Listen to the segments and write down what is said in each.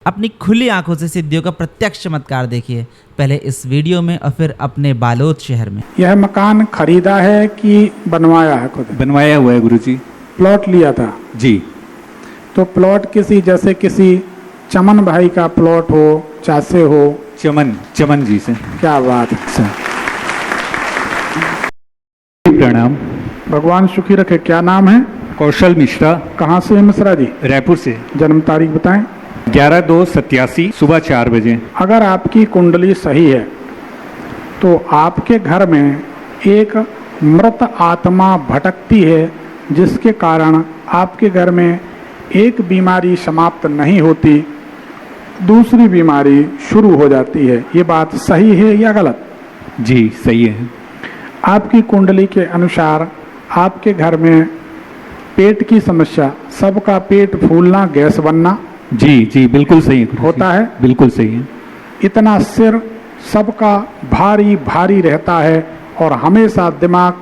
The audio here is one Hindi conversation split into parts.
अपनी खुली आंखों से सिद्धियों का प्रत्यक्ष चमत्कार देखिए, पहले इस वीडियो में और फिर अपने बालोद शहर में। यह मकान खरीदा है कि बनवाया है? खुद बनवाया हुआ है गुरुजी। प्लॉट लिया था जी। तो प्लॉट किसी जैसे किसी चमन भाई का प्लॉट हो, चासे हो? चमन जी से। क्या बात है। प्रणाम। भगवान सुखी रखे। क्या नाम है? कौशल मिश्रा। कहाँ से है मिश्रा जी? रायपुर से। जन्म तारीख बताएं। 11/2/87 सुबह 4 बजे। अगर आपकी कुंडली सही है तो आपके घर में एक मृत आत्मा भटकती है, जिसके कारण आपके घर में एक बीमारी समाप्त नहीं होती, दूसरी बीमारी शुरू हो जाती है। ये बात सही है या गलत? जी सही है। आपकी कुंडली के अनुसार आपके घर में पेट की समस्या, सबका पेट फूलना, गैस बनना, जी बिल्कुल सही है होता है। बिल्कुल सही है। इतना सिर सबका भारी भारी रहता है और हमेशा दिमाग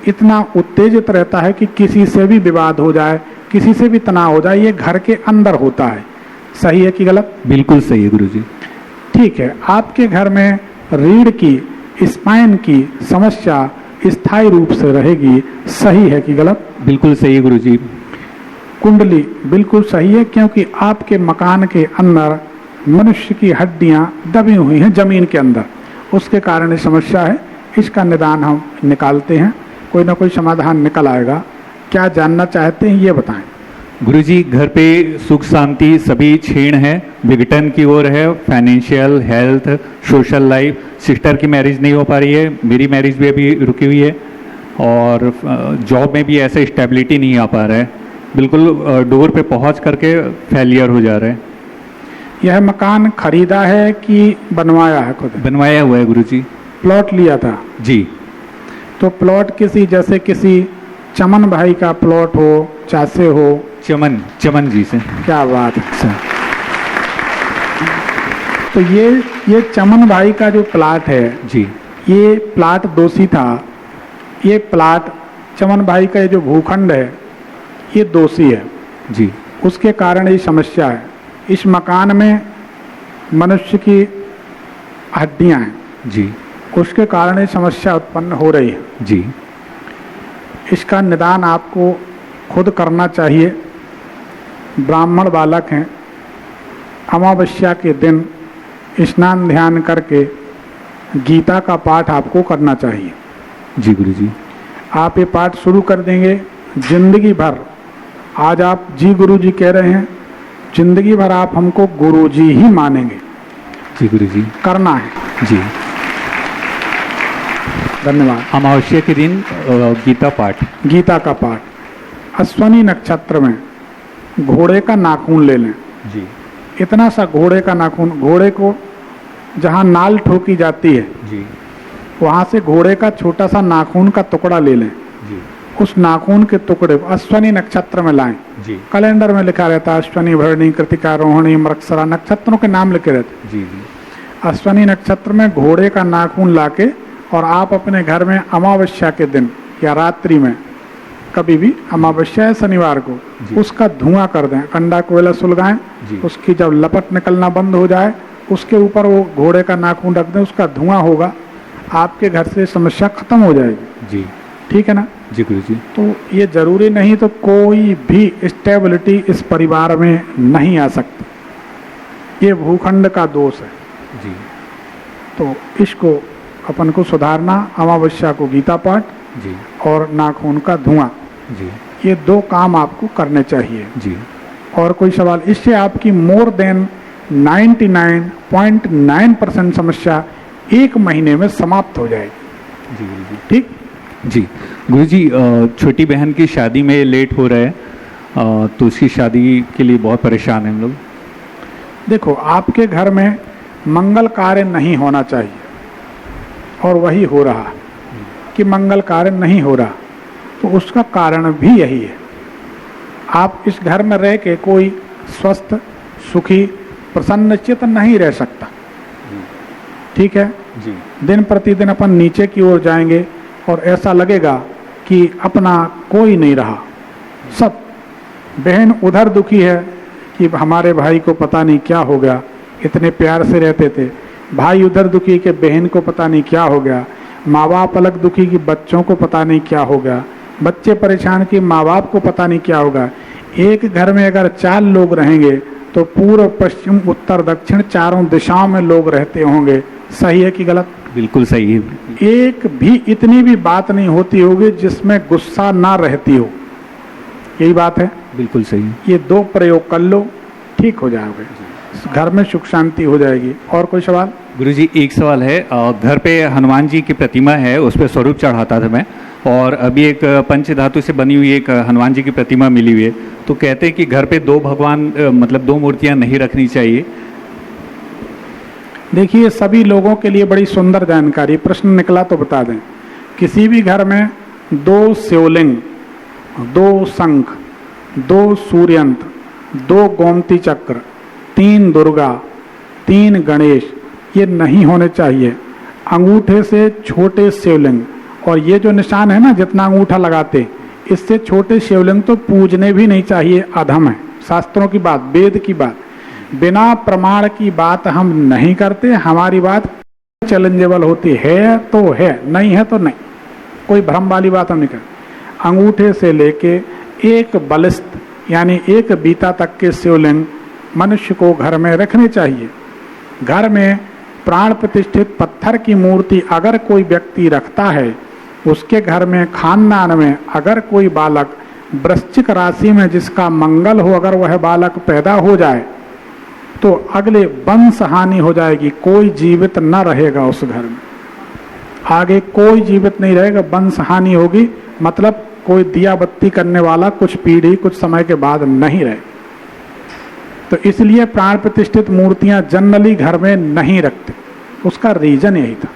इतना उत्तेजित रहता है कि किसी से भी विवाद हो जाए, किसी से भी तनाव हो जाए, ये घर के अंदर होता है। सही है कि गलत? बिल्कुल सही है गुरुजी। ठीक है। आपके घर में रीढ़ की, स्पाइन की समस्या स्थायी रूप से रहेगी। सही है कि गलत? बिल्कुल सही है गुरुजी। कुंडली बिल्कुल सही है, क्योंकि आपके मकान के अंदर मनुष्य की हड्डियां दबी हुई हैं जमीन के अंदर, उसके कारण ये समस्या है। इसका निदान हम निकालते हैं, कोई ना कोई समाधान निकल आएगा। क्या जानना चाहते हैं ये बताएं। गुरुजी, घर पे सुख शांति सभी क्षीण है, विघटन की ओर है। Financial, health, social life. Sister की मैरिज नहीं हो पा रही है, मेरी मैरिज भी अभी रुकी हुई है, और जॉब में भी ऐसा स्टेबिलिटी नहीं आ पा रहा है। बिल्कुल डोर पे पहुंच करके फेलियर हो जा रहा है। यह मकान खरीदा है कि बनवाया है? खुद बनवाया हुआ है गुरुजी। प्लॉट लिया था? जी। तो प्लॉट किसी जैसे किसी चमन भाई का प्लॉट हो, चासे हो? चमन जी से। क्या बात है। तो ये चमन भाई का जो प्लाट है जी, ये प्लाट दोषी था। ये प्लाट चमन भाई का ये जो भूखंड है ये दोषी है जी। उसके कारण ये समस्या है। इस मकान में मनुष्य की हड्डियां हैं जी, उसके कारण ये समस्या उत्पन्न हो रही है जी। इसका निदान आपको खुद करना चाहिए। ब्राह्मण बालक हैं, अमावस्या के दिन स्नान ध्यान करके गीता का पाठ आपको करना चाहिए। जी गुरुजी। आप ये पाठ शुरू कर देंगे, जिंदगी भर, आज आप जी गुरुजी कह रहे हैं, जिंदगी भर आप हमको गुरुजी ही मानेंगे। जी गुरुजी। करना है जी। धन्यवाद। अमावस्या के दिन गीता पाठ। गीता का पाठ। अश्वनी नक्षत्र में घोड़े का नाखून ले लें। जी इतना सा घोड़े का नाखून, घोड़े को जहाँ नाल ठोकी जाती है जी, वहाँ से घोड़े का छोटा सा नाखून का टुकड़ा ले लें। जी उस नाखून के टुकड़े को अश्वनी नक्षत्र में लाएं। जी। कैलेंडर में लिखा रहता है अश्वनी, भरणी, कृतिका, रोहिणी, मृगशिरा, नक्षत्रों के नाम लिखे रहते। जी जी। अश्वनी नक्षत्र में घोड़े का नाखून लाके और आप अपने घर में अमावस्या के दिन या रात्रि में, कभी भी अमावस्या है शनिवार को, उसका धुआं कर दें। कंडा कोयला सुलगाएं, उसकी जब लपट निकलना बंद हो जाए उसके ऊपर वो घोड़े का नाखून रख दें, उसका धुआं होगा, आपके घर से समस्या खत्म हो जाएगी। जी ठीक है ना? जी गुरुजी। तो ये जरूरी नहीं तो कोई भी स्टेबिलिटी इस परिवार में नहीं आ सकती। ये भूखंड का दोष है जी। तो इसको अपन को सुधारना। अमावस्या को गीता पाठ जी और नाखून का धुआं, जी, ये दो काम आपको करने चाहिए। जी। और कोई सवाल? इससे आपकी मोर देन 99.9% समस्या एक महीने में समाप्त हो जाएगी। जी गुरुजी। ठीक? जी गुरुजी, छोटी बहन की शादी में लेट हो रहा है, तो उसकी शादी के लिए बहुत परेशान हैं हम लोग। देखो, आपके घर में मंगल कार्य नहीं होना चाहिए और वही हो रहा कि मंगल कार्य नहीं हो रहा, तो उसका कारण भी यही है। आप इस घर में रह के कोई स्वस्थ, सुखी, प्रसन्नचित्त नहीं रह सकता। ठीक है? जी। दिन प्रतिदिन अपन नीचे की ओर जाएंगे और ऐसा लगेगा कि अपना कोई नहीं रहा। सब बहन उधर दुखी है कि हमारे भाई को पता नहीं क्या हो गया, इतने प्यार से रहते थे, भाई उधर दुखी कि बहन को पता नहीं क्या हो गया, माँ बाप अलग दुखी कि बच्चों को पता नहीं क्या हो गया, बच्चे परेशान कि माँ बाप को पता नहीं क्या होगा। एक घर में अगर 4 लोग रहेंगे तो पूर्व पश्चिम उत्तर दक्षिण चारों दिशाओं में लोग रहते होंगे। सही है कि गलत? बिल्कुल सही है। एक भी इतनी भी बात नहीं होती होगी जिसमें गुस्सा ना रहती हो। यही बात है। बिल्कुल सही। ये 2 प्रयोग कर लो, ठीक हो जाओगे, घर में सुख शांति हो जाएगी। और कोई सवाल? गुरुजी एक सवाल है, घर पे हनुमान जी की प्रतिमा है, उस पर स्वरूप चढ़ाता था मैं, और अभी एक पंच धातु से बनी हुई एक हनुमान जी की प्रतिमा मिली हुई है, तो कहते हैं कि घर पे 2 भगवान मतलब 2 मूर्तियां नहीं रखनी चाहिए। देखिए, सभी लोगों के लिए बड़ी सुंदर जानकारी, प्रश्न निकला तो बता दें। किसी भी घर में 2 शिवलिंग, 2 शंख, 2 सूर्यंत्र, 2 गोमती चक्र, 3 दुर्गा, 3 गणेश, ये नहीं होने चाहिए। अंगूठे से छोटे शिवलिंग, और ये जो निशान है ना, जितना अंगूठा लगाते, इससे छोटे शिवलिंग तो पूजने भी नहीं चाहिए, अधम है। शास्त्रों की बात, वेद की बात, बिना प्रमाण की बात हम नहीं करते। हमारी बात चैलेंजेबल होती है तो है, नहीं है तो नहीं, कोई भ्रम वाली बात हम नहीं करते। अंगूठे से लेके एक बलिष्ठ यानी एक बीता तक के शिवलिंग मनुष्य को घर में रखने चाहिए। घर में प्राण प्रतिष्ठित पत्थर की मूर्ति अगर कोई व्यक्ति रखता है, उसके घर में खानदान में अगर कोई बालक वृश्चिक राशि में जिसका मंगल हो, अगर वह बालक पैदा हो जाए तो अगले वंश हानि हो जाएगी, कोई जीवित न रहेगा उस घर में, आगे कोई जीवित नहीं रहेगा, वंश हानि होगी। मतलब कोई दिया बत्ती करने वाला कुछ पीढ़ी कुछ समय के बाद नहीं रहे। तो इसलिए प्राण प्रतिष्ठित मूर्तियां जनरली घर में नहीं रखते, उसका रीजन यही था।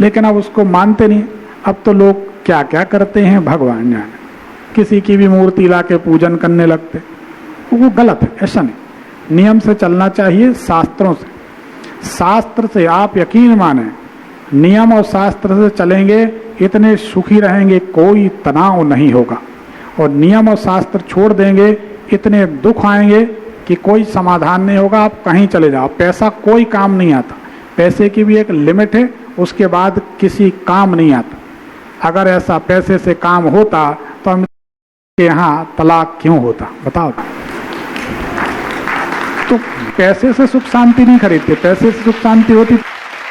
लेकिन अब उसको मानते नहीं। अब तो लोग क्या क्या करते हैं भगवान जाने, किसी की भी मूर्ति ला के पूजन करने लगते, वो गलत है। ऐसा नहीं, नियम से चलना चाहिए, शास्त्रों से। शास्त्र से आप यकीन माने, नियम और शास्त्र से चलेंगे, इतने सुखी रहेंगे, कोई तनाव नहीं होगा। और नियम और शास्त्र छोड़ देंगे, इतने दुख आएंगे कि कोई समाधान नहीं होगा। आप कहीं चले जाओ, पैसा कोई काम नहीं आता, पैसे की भी एक लिमिट है, उसके बाद किसी काम नहीं आता। अगर ऐसा पैसे से काम होता तो हम यहाँ तलाक क्यों होता, बताओ। तो पैसे से सुख शांति नहीं खरीदते, पैसे से सुख शांति होती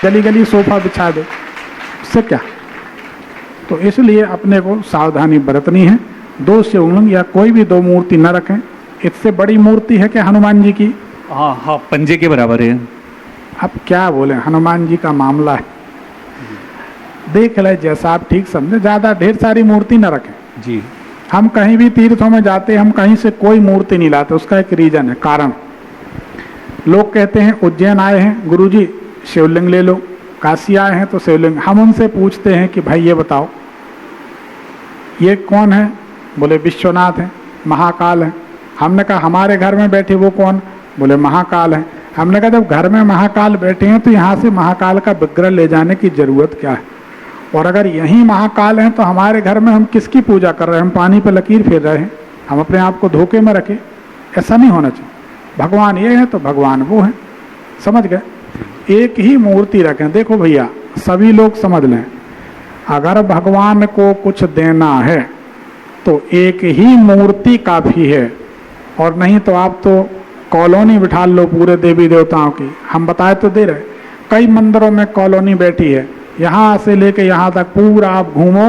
गली गली सोफा बिछा दो, उससे क्या। तो इसलिए अपने को सावधानी बरतनी है। 2 शिवलिंग या कोई भी 2 मूर्ति न रखें। इससे बड़ी मूर्ति है कि हनुमान जी की, हाँ हाँ, पंजे के बराबर है। अब क्या बोले, हनुमान जी का मामला है, देख ले जैसा आप ठीक समझे। ज्यादा ढेर सारी मूर्ति न रखें जी। हम कहीं भी तीर्थों में जाते, हम कहीं से कोई मूर्ति नहीं लाते, उसका एक रीजन है, कारण। लोग कहते हैं उज्जैन आए हैं गुरुजी शिवलिंग ले लो, काशी आए हैं तो शिवलिंग। हम उनसे पूछते हैं कि भाई ये बताओ ये कौन है? बोले विश्वनाथ है, महाकाल है। हमने कहा हमारे घर में बैठे वो कौन? बोले महाकाल है। हमने कहा जब घर में महाकाल बैठे हैं तो यहाँ से महाकाल का विग्रह ले जाने की जरूरत क्या है? और अगर यही महाकाल हैं तो हमारे घर में हम किसकी पूजा कर रहे हैं? हम पानी पर लकीर फेर रहे हैं, हम अपने आप को धोखे में रखें। ऐसा नहीं होना चाहिए। भगवान ये है तो भगवान वो है, समझ गए? एक ही मूर्ति रखें। देखो भैया, सभी लोग समझ लें, अगर भगवान को कुछ देना है तो एक ही मूर्ति काफी है, और नहीं तो आप तो कॉलोनी बिठा लो पूरे देवी देवताओं की। हम बताए तो दे रहे, कई मंदिरों में कॉलोनी बैठी है, यहाँ से लेके यहाँ तक पूरा आप घूमो,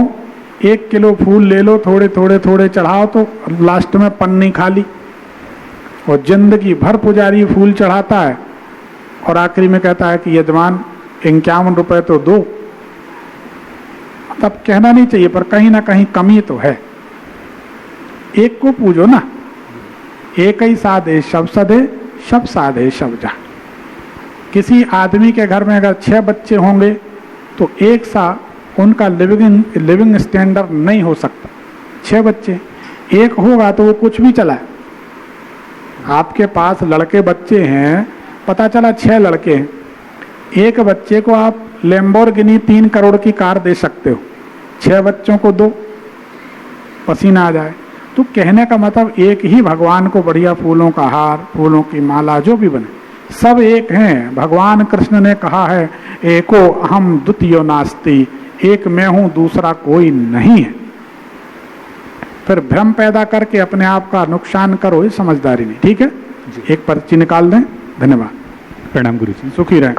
1 किलो फूल ले लो, थोड़े थोड़े थोड़े चढ़ाओ तो लास्ट में पन्नी खाली। और जिंदगी भर पुजारी फूल चढ़ाता है और आखिरी में कहता है कि यजमान 51 रुपए तो दो। तब कहना नहीं चाहिए, पर कहीं ना कहीं कमी तो है। एक को पूजो ना, एक ही साधे सब सधे, सब साधे सब जा। किसी आदमी के घर में अगर 6 बच्चे होंगे तो एक सा उनका लिविंग स्टैंडर्ड नहीं हो सकता। 6 बच्चे, एक होगा तो वो कुछ भी चलाए। आपके पास लड़के बच्चे हैं, पता चला 6 लड़के हैं, एक बच्चे को आप लैम्बोर्गिनी 3 करोड़ की कार दे सकते हो, 6 बच्चों को दो, पसीना आ जाए। तो कहने का मतलब एक ही भगवान को बढ़िया फूलों का हार, फूलों की माला जो भी बने, सब एक हैं। भगवान कृष्ण ने कहा है एको अहम द्वितीयो नास्ति, एक मैं हूं दूसरा कोई नहीं है। फिर भ्रम पैदा करके अपने आप का नुकसान करो, ये समझदारी नहीं। ठीक है, एक पर्ची निकाल दें। धन्यवाद, प्रणाम गुरुजी। सुखी रहें।